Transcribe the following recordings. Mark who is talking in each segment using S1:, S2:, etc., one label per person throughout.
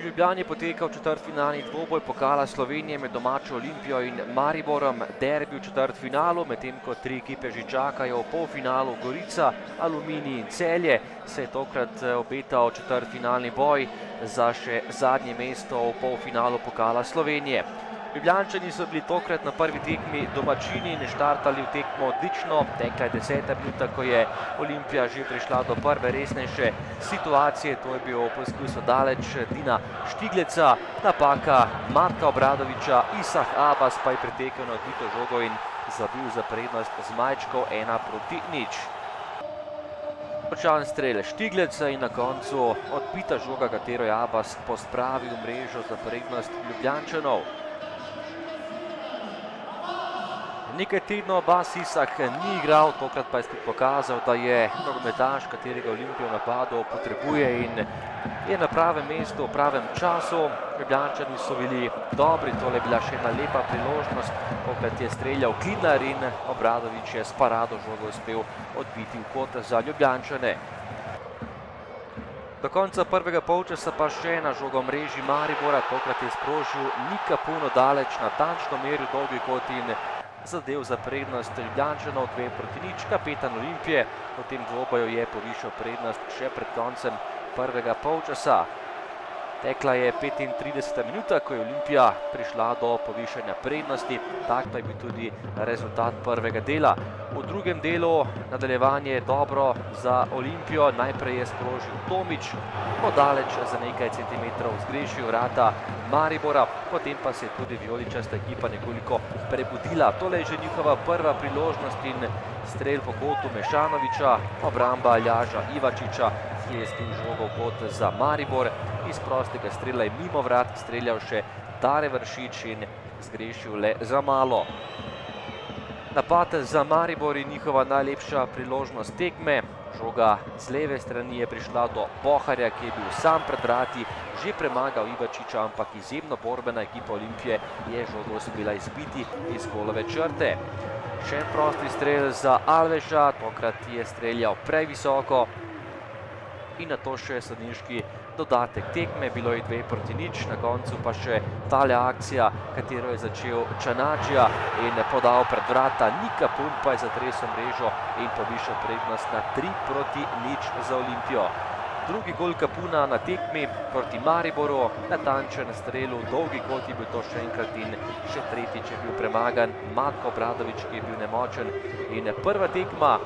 S1: V Ljubljani potekal četrtfinalni dvoboj pokala Slovenije med domačo Olimpijo in Mariborom. Derbi v četrtfinalu, medtem ko tri ekipe že čakajo v polfinalu Gorica, Aluminij in Celje, se je tokrat obetal četrtfinalni boj za še zadnje mesto v polfinalu pokala Slovenije. Ljubljančani so bili tokrat na prvi tekmi domačini in štartali v tekmo odlično. Tekla je 10. minuta, ko je Olimpija že prišla do prve resnejše situacije. To je bil poskus daleč Dina Štigleca, napaka Matka Obradoviča, Isah Abbas pa je pretekel na odbito žogo in zabil za prednost Zmajčkov 1:0. Močan strel Štigleca in na koncu odbita žoga, katero je Abbas pospravil v mrežo za prednost Ljubljančanov. Nekaj tednov Abbas Isah ni igral, tokrat pa je spet pokazal, da je nogometaš, katerega Olimpijo v napadu potrebuje in je na pravem mestu v pravem času. Ljubljančani so bili dobri, tole je bila še ena lepa priložnost, tokrat je streljal Kidnar in Obradovič je s parado žogo uspel odbiti v kot za Ljubljančane. Do konca prvega polčasa pa še ena žoga v mreži Maribora, tokrat je sprožil Nika Puno daleč, natančno meril dolgi kot in zadev za prednost Ljubljančanov 2:0. Kapetan Olimpije v tem dvoboju je povišal prednost še pred koncem prvega polčasa. Tekla je 35. minuta, ko je Olimpija prišla do povišanja prednosti. Tak pa je bil tudi rezultat prvega dela. V drugem delu nadaljevanje dobro za Olimpijo. Najprej je sprožil Tomič, daleč za nekaj centimetrov zgrešil vrata Maribora, potem pa se je tudi vijoličasta ekipa nekoliko prebudila. Tole je že njihova prva priložnost in strel po kotu Mešanoviča, obramba Aljaža Ivačiča, ki je spil žogo v kot za Maribor. Iz prostega strela je mimo vrat streljal še Dare Vršič in zgrešil le za malo. Napad za Maribor je njihova najlepša priložnost tekme. Žoga z leve strani je prišla do Boharja, ki je bil sam pred vrati, že premagal Ivačiča, ampak izjemno borbena ekipa Olimpije je žogo uspela izbiti iz golove črte. Še en prosti strel za Alveša, tokrat je streljal previsoko in nato še sodniški dodatek tekme, bilo je 2:0, na koncu pa še tale akcija, katero je začel Čanađija in podal pred vrata. Nika Pun pa je zatresel mrežo in povišal prednost na 3:0 za Olimpijo. Drugi gol Kapuna na tekmi proti Mariboru, natančen strel v dolgi kot je bil to še enkrat in še tretjič je bil premagan Matko Obradovič, ki je bil nemočen. In prva tekma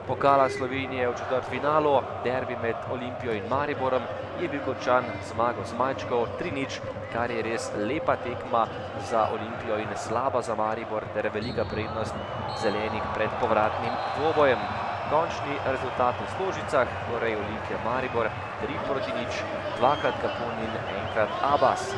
S1: pokala Slovenije v četrtfinalu, derbi med Olimpijo in Mariborom, je bil končan zmago Zmajčkov 3:0, kar je res lepa tekma za Olimpijo in slaba za Maribor ter velika prednost zelenih pred povratnim dvobojem. Končni rezultat v Stožicah, torej Olimpija Maribor 3:0, dvakrat Kapun in enkrat Abbas.